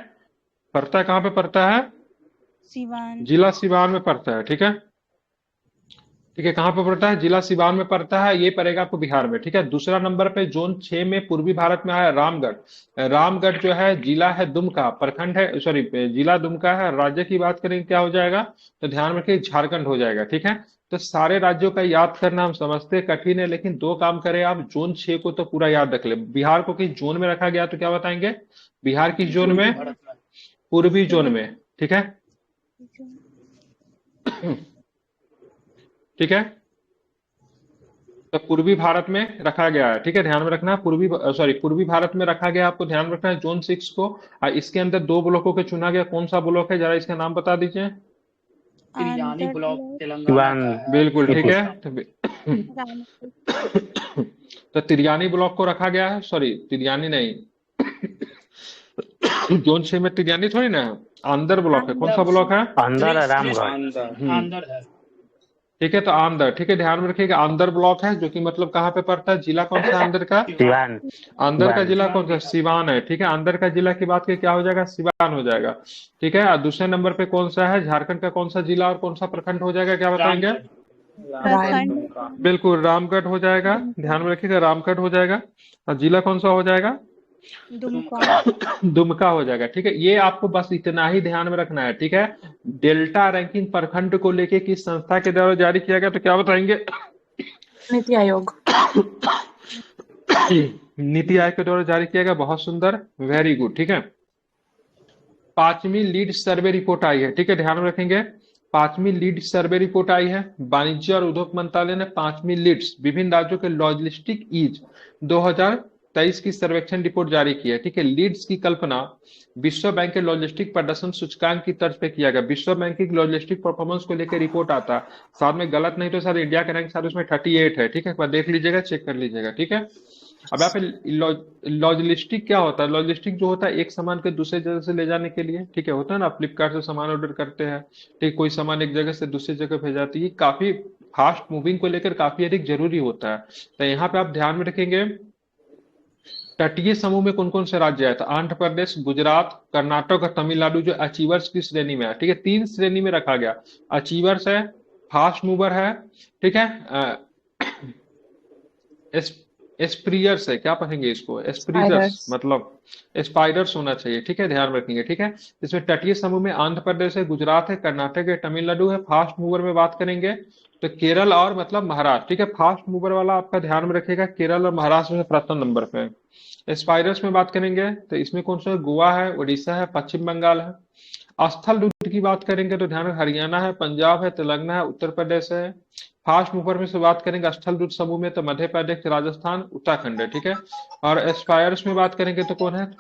पड़ता है कहाँ पे पड़ता है? सिवान। जिला सिवान में पड़ता है, ठीक है। ठीक है, कहाँ पे पड़ता है? जिला सिवान में पड़ता है, ये पड़ेगा आपको बिहार में, ठीक है। दूसरा नंबर पे जोन 6 में पूर्वी भारत में आया रामगढ़। रामगढ़ जो है जिला है दुमका, प्रखंड है, सॉरी जिला दुमका है। राज्य की बात करेंगे क्या हो जाएगा? तो ध्यान में रखिए, झारखंड हो जाएगा, ठीक है। तो सारे राज्यों का याद करना हम समझते कठिन है, लेकिन 2 काम करें आप, जोन 6 को तो पूरा याद रख ले। बिहार को किस जोन में रखा गया तो क्या बताएंगे? बिहार किस जोन में? पूर्वी जोन में, ठीक है, ठीक है। तो पूर्वी भारत में रखा गया है, ठीक है, ध्यान में रखना। पूर्वी भारत में रखा गया, आपको ध्यान रखना है जोन 6 को। और इसके अंदर 2 ब्लॉकों को चुना गया। कौन सा ब्लॉक है, जरा इसका नाम बता दीजिए। तिरियानी आंध्र ब्लॉक प्रदेश। तेलंगाना का है। बिल्कुल, ठीक है। रामपुर। तो तिरियानी ब्लॉक को रखा गया है, सॉरी तिरियानी नहीं, जोन 6 में तिरियानी थोड़ी ना है, आंध्र ब्लॉक है। कौन सा ब्लॉक है? अंदर है रामगढ़। आंध्र है। ठीक है, तो आंध्र, ठीक है, ध्यान में रखिएगा, आंध्र ब्लॉक है, जो कि मतलब कहाँ पे पड़ता है? जिला कौन सा है आंध्र का? सिवान। आंध्र का सिवान। जिला कौन सा? सिवान है, ठीक है। आंध्र का जिला की बात की क्या हो जाएगा? सिवान हो जाएगा, ठीक है। और दूसरे नंबर पे कौन सा है? झारखंड का कौन सा जिला और कौन सा प्रखंड हो जाएगा, क्या बताएंगे? प्रखंड। बिल्कुल, रामगढ़ हो जाएगा, ध्यान में रखिएगा, रामगढ़ हो जाएगा। और जिला कौन सा हो जाएगा? दुमका। दुमका हो जाएगा, ठीक है। ये आपको बस इतना ही ध्यान में रखना है, ठीक है। डेल्टा रैंकिंग प्रखंड को लेके किस संस्था के द्वारा जारी किया गया तो क्या बताएंगे? नीति आयोग। नीति आयोग के द्वारा जारी किया गया, बहुत सुंदर, वेरी गुड, ठीक है। 5वीं लीड सर्वे रिपोर्ट आई है, ठीक है, ध्यान में रखेंगे। 5वीं लीड सर्वे रिपोर्ट आई है। वाणिज्य और उद्योग मंत्रालय ने 5वीं लीड्स विभिन्न राज्यों के लॉजिस्टिक ईज 2023 की सर्वेक्षण रिपोर्ट जारी की है, ठीक है। लीड्स की कल्पना विश्व बैंक के लॉजिस्टिक प्रदर्शन सूचकांक की तर्ज पे किया गया। विश्व बैंक की लॉजिस्टिक परफॉर्मेंस को लेकर रिपोर्ट आता, साथ में गलत नहीं तो सर इंडिया का रैंक साथ उसमें 38 है, ठीक है, एक बार देख लीजिएगा, चेक कर लीजिएगा, ठीक है। अब यहाँ पे लॉजिस्टिक क्या होता है? लॉजिस्टिक जो होता है एक सामान के दूसरे जगह से ले जाने के लिए, ठीक है, होता है ना, फ्लिपकार्ट से सामान ऑर्डर करते हैं, ठीक, कोई सामान एक जगह से दूसरी जगह भेजाती है, काफी फास्ट मूविंग को लेकर काफी अधिक जरूरी होता है। तो यहाँ पे आप ध्यान में रखेंगे तटीय समूह में कौन कौन से राज्य है? तो आंध्र प्रदेश, गुजरात, कर्नाटक और तमिलनाडु जो अचीवर्स की श्रेणी में है, ठीक है, 3 श्रेणी में रखा गया। अचीवर्स है, फास्ट मूवर है, ठीक है, एस एस्प्रियर्स है, क्या पढ़ेंगे इसको? एस्प्रीजर्स Spiders. मतलब स्पाइडर्स होना चाहिए, ठीक है, ध्यान रखेंगे, ठीक है। इसमें तटीय समूह में आंध्र प्रदेश है, गुजरात है, कर्नाटक है, तमिलनाडु है। फास्ट मूवर में बात करेंगे तो केरल और मतलब महाराष्ट्र, ठीक है। फास्ट मूवर वाला आपका ध्यान में रखेगा, केरल और महाराष्ट्र में प्रथम नंबर पे है। स्पाइडर्स में बात करेंगे तो इसमें कौन सा है? गोवा है, उड़ीसा है, पश्चिम बंगाल है। स्थल रूट की बात करेंगे तो ध्यान रखें, हरियाणा है, पंजाब है, तेलंगाना है, उत्तर प्रदेश है। फास्ट मूवर में से बात करेंगे स्थल रूट समूह में तो मध्य प्रदेश, राजस्थान, उत्तराखंड है, ठीक है। और एस्पायर्स में बात करेंगे तो कौन है?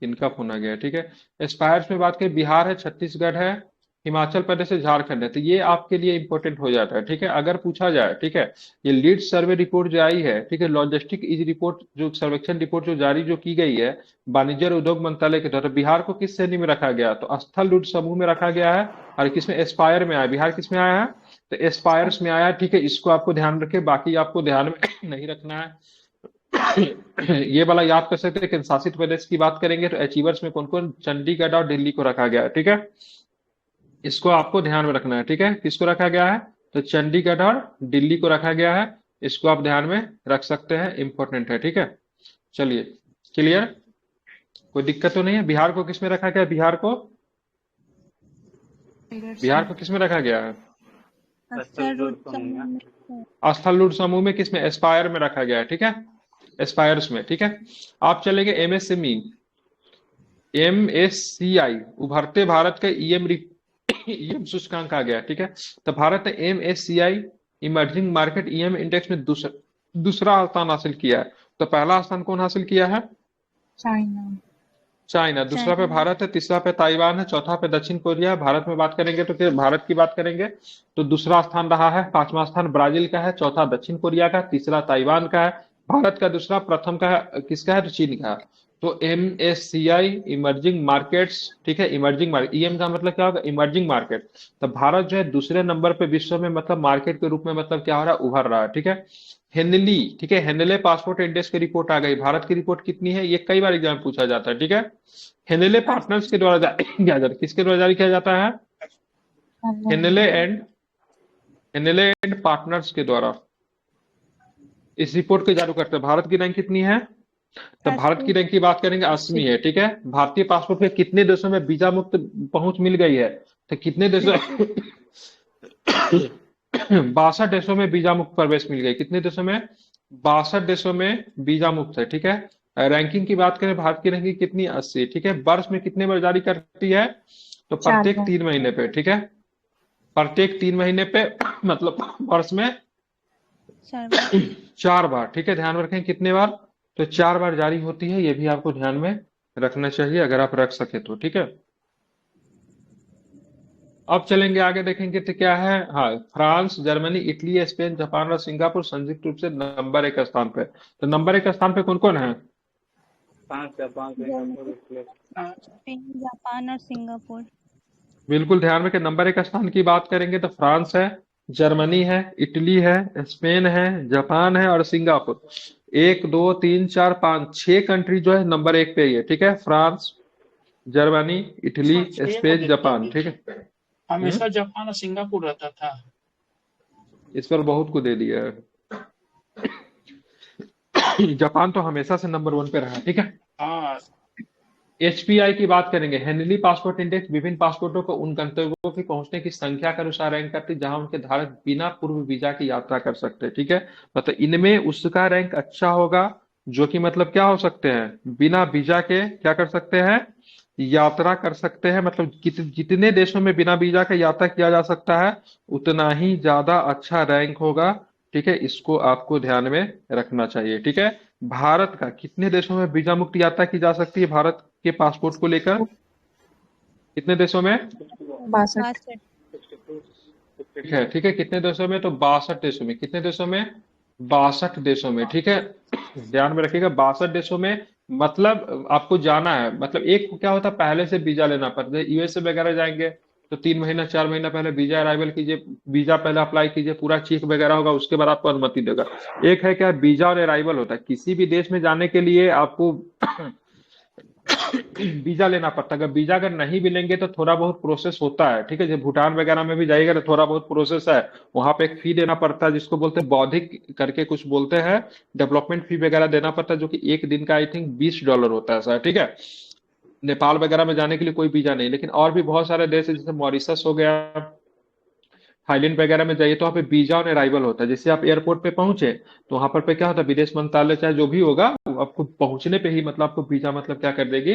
इनका फोन आ गया है, ठीक है। एस्पायर्स में बात करें, बिहार है, छत्तीसगढ़ है, हिमाचल प्रदेश है, झारखंड है। तो ये आपके लिए इंपॉर्टेंट हो जाता है, ठीक है, अगर पूछा जाए, ठीक है। ये लीड सर्वे रिपोर्ट जो आई है, ठीक है, लॉजिस्टिक इज रिपोर्ट जो सर्वेक्षण रिपोर्ट जो जारी जो की गई है वाणिज्य और उद्योग मंत्रालय के द्वारा, बिहार को किस श्रेणी में रखा गया? तो स्थल रूट समूह में रखा गया है। और किसमें? एस्पायर में आया। बिहार किस में आया है? तो एस्पायर्स में आया, ठीक है। इसको आपको ध्यान रखे, बाकी आपको ध्यान में नहीं रखना है। ये वाला याद कर सकते हैं। केंद्र शासित प्रदेश की बात करेंगे तो अचीवर्स में कौन कौन? चंडीगढ़ और दिल्ली को रखा गया है, ठीक है। इसको आपको ध्यान में रखना है, ठीक है। किसको रखा गया है? तो चंडीगढ़ और दिल्ली को रखा गया है। इसको आप ध्यान में रख सकते हैं, इंपॉर्टेंट है, ठीक है। चलिए, क्लियर, कोई दिक्कत तो नहीं है। बिहार को किस में रखा गया है? बिहार को किस में रखा गया है? स्थल रूट समूह में स्थल रूट समूह में किसमें? एस्पायर में रखा गया है, ठीक है, एस्पायर्स में, ठीक है। आप चलेंगे एमएसएमई, एमएससीआई, उभरते भारत का ईएम सूचकांक आ गया, ठीक है। तो भारत ने MSCI emerging market EM index में दूसरा स्थान हासिल किया है। तो पहला स्थान कौन हासिल किया है? China. चाइना। दूसरा पे भारत है, तीसरा पे ताइवान है, चौथा पे दक्षिण कोरिया है। भारत में बात करेंगे तो फिर भारत की बात करेंगे तो दूसरा स्थान रहा है, पांचवा स्थान ब्राजील का है, चौथा दक्षिण कोरिया का, तीसरा ताइवान का है, भारत का दूसरा, प्रथम का है किसका है? तो चीन का है। तो एमएससीआई इमर्जिंग मार्केट्स, ठीक है, इमर्जिंग मार्केट, ईएम का मतलब क्या होगा? Emerging market. तो भारत जो है दूसरे नंबर पे विश्व में मतलब मार्केट के रूप में मतलब क्या हो रहा है? उभर रहा है, ठीक है। हेनली, ठीक है, हेनले पासपोर्ट इंडेक्स की रिपोर्ट आ गई। भारत की रिपोर्ट कितनी है? ये कई बार एग्जाम पूछा जाता है, ठीक है। हेनले पार्टनर्स के द्वारा किया जाता है। किसके द्वारा जारी किया जाता है? हेनले एंड पार्टनर्स के द्वारा इस रिपोर्ट को जारी करते हैं। भारत की रैंक कितनी है? तो भारत की रैंक की बात करेंगे 80 है, ठीक है। भारतीय पासपोर्ट पे कितने देशों में वीजा मुक्त पहुंच मिल गई है? तो कितने देशों 62 देशों में वीजा मुक्त प्रवेश मिल गई। कितने देशों में? 62 देशों में वीजा मुक्त है, ठीक है। रैंकिंग की बात करें, भारत की रैंकिंग कितनी? 80, ठीक है। वर्ष में कितने बार जारी करती है? तो प्रत्येक 3 महीने पे, ठीक है, प्रत्येक 3 महीने पे मतलब वर्ष में 4 बार, ठीक है। ध्यान में रखें कितने बार? तो 4 बार जारी होती है। ये भी आपको ध्यान में रखना चाहिए अगर आप रख सके तो, ठीक है। अब चलेंगे आगे, देखेंगे तो क्या है। हाँ, France, Germany, Italy, Spain, Japan और सिंगापुर संयुक्त रूप से नंबर 1 स्थान पे। तो नंबर 1 स्थान पे कौन कौन है? स्पेन, जापान और सिंगापुर। बिल्कुल ध्यान में कि नंबर 1 स्थान की बात करेंगे तो फ्रांस है, जर्मनी है, इटली है, स्पेन है, जापान है और सिंगापुर। 1 2 3 4 5 6 कंट्री जो है नंबर 1 पे ही है, ठीक है। France, Germany, Italy, Spain, Japan, ठीक है। हमेशा जापान और सिंगापुर रहता था। इस पर बहुत को दे दिया है। जापान तो हमेशा से नंबर 1 पे रहा, ठीक है। हाँ, एचपीआई की बात करेंगे, हेनली पासपोर्ट इंडेक्स विभिन्न पासपोर्टों को उन गंतव्यों की पहुंचने की संख्या के अनुसार रैंक करती है जहां उनके धारक बिना पूर्व वीजा की यात्रा कर सकते हैं, ठीक है। मतलब इनमें उसका रैंक अच्छा होगा जो कि मतलब क्या हो सकते हैं? बिना वीजा के क्या कर सकते हैं? यात्रा कर सकते हैं। मतलब जितने देशों में बिना वीजा के यात्रा किया जा सकता है उतना ही ज्यादा अच्छा रैंक होगा, ठीक है। इसको आपको ध्यान में रखना चाहिए, ठीक है। भारत का कितने देशों में वीजा मुक्त यात्रा की जा सकती है? भारत के पासपोर्ट को लेकर कितने देशों में? 62. ठीक है, ठीक है, कितने देशों में? तो 62 देशों में। कितने देशों में? 62 देशों में, ठीक है। ध्यान में रखिएगा 62 देशों में, मतलब आपको जाना है, मतलब एक क्या होता है पहले से वीजा लेना पड़ता है। यूएसए वगैरह जाएंगे तो 3 महीना 4 महीना पहले वीजा अराइवल कीजिए, वीजा पहले अप्लाई कीजिए, पूरा चेक वगैरह होगा, उसके बाद आपको अनुमति देगा। एक है क्या वीजा और अराइवल होता है, किसी भी देश में जाने के लिए आपको वीजा लेना पड़ता है। अगर वीजा अगर नहीं भी लेंगे तो थोड़ा बहुत प्रोसेस होता है, ठीक है। जब भूटान वगैरह में भी जाइएगा तो थोड़ा बहुत प्रोसेस है, वहां पे एक फी देना पड़ता है जिसको बोलते हैं बौद्धिक करके कुछ बोलते हैं, डेवलपमेंट फी वगैरह देना पड़ता है, जो कि एक दिन का आई थिंक $20 होता है सर, ठीक है। नेपाल वगैरह में जाने के लिए कोई वीजा नहीं, लेकिन और भी बहुत सारे देश है जैसे मॉरिशस हो गया, थाईलैंड वगैरह में जाइए तो वहाँ पे वीजा ऑन अराइवल होता है। जैसे आप एयरपोर्ट पे पहुंचे तो वहां पर पे क्या होता है, विदेश मंत्रालय चाहे जो भी होगा वो आपको पहुंचने पे ही मतलब आपको वीजा मतलब क्या कर देगी,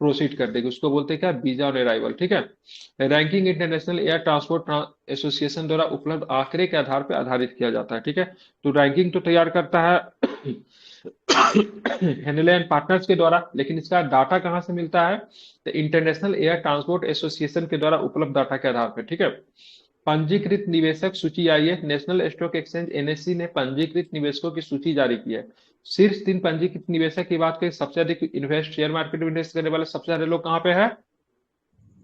प्रोसीड कर देगी, उसको बोलते हैं क्या, वीजा ऑन अराइवल, ठीक है। Ranking international air transport association द्वारा उपलब्ध आंकड़े के आधार पर आधारित किया जाता है, ठीक है। तो रैंकिंग तो तैयार करता है हेनले एंड पार्टनर्स के द्वारा, लेकिन इसका डाटा कहाँ से मिलता है, तो इंटरनेशनल एयर ट्रांसपोर्ट एसोसिएशन के द्वारा उपलब्ध डाटा के आधार पर, ठीक है। पंजीकृत निवेशक सूची आई है, नेशनल स्टॉक एक्सचेंज एनएससी ने पंजीकृत निवेशकों की सूची जारी की है। शीर्ष 3 पंजीकृत निवेशक की बात करें, सबसे अधिक इन्वेस्ट शेयर मार्केट में इन्वेस्ट करने वाले सबसे ज्यादा लोग कहाँ पे है,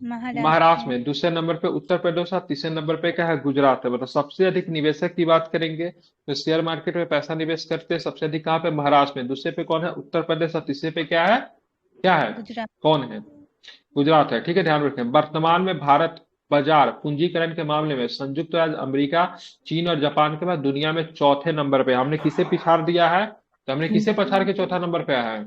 महाराष्ट्र में। में। दूसरे नंबर पे उत्तर प्रदेश और तीसरे नंबर पे क्या है, गुजरात है। मतलब सबसे अधिक निवेशक की बात करेंगे तो शेयर मार्केट में पैसा निवेश करते हैं सबसे अधिक कहाँ पे, महाराष्ट्र में। दूसरे पे कौन है, उत्तर प्रदेश, और तीसरे पे क्या है, क्या है, गुजरात। कौन है, गुजरात है, ठीक है। ध्यान रखें, वर्तमान में भारत बाजार पूंजीकरण के मामले में संयुक्त राज्य अमेरिका, चीन और जापान के बाद दुनिया में चौथे नंबर पे। हमने किसे पिछाड़ दिया है, तो हमने किसे पछाड़ के चौथा नंबर पे आया है,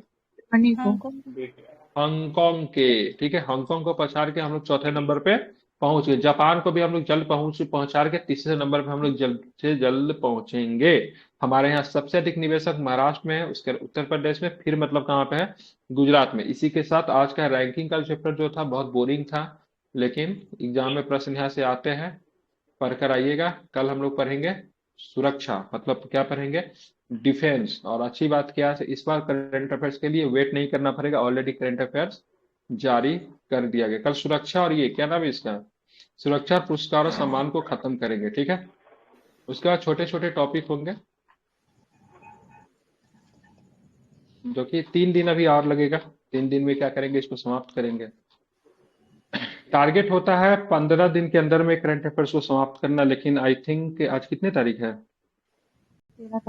मणि को हांगकांग। हांगकांग के, ठीक है। हांगकांग को पछाड़ के हम लोग चौथे नंबर पे पहुंच गए। जापान को भी हम लोग जल्द पहुंचा के तीसरे नंबर पे हम लोग जल्द से जल्द पहुंचेंगे। हमारे यहाँ सबसे अधिक निवेशक महाराष्ट्र में है, उसके उत्तर प्रदेश में, फिर मतलब कहाँ पे है, गुजरात में। इसी के साथ आज का रैंकिंग का चैप्टर जो था बहुत बोरिंग था, लेकिन एग्जाम में प्रश्न यहाँ से आते हैं, पढ़कर आइएगा। कल हम लोग पढ़ेंगे सुरक्षा, मतलब क्या पढ़ेंगे, डिफेंस। और अच्छी बात क्या है, इस बार करंट अफेयर्स के लिए वेट नहीं करना पड़ेगा, ऑलरेडी करंट अफेयर्स जारी कर दिया गया। कल सुरक्षा और ये क्या नाम है इसका, सुरक्षा पुरस्कार और सम्मान को खत्म करेंगे, ठीक है। उसके बाद छोटे छोटे टॉपिक होंगे, जो कि 3 दिन अभी और लगेगा। 3 दिन में क्या करेंगे, इसको समाप्त करेंगे। टारगेट होता है 15 दिन के अंदर में करंट अफेयर्स को समाप्त करना, लेकिन आई थिंक आज कितने तारीख है, 13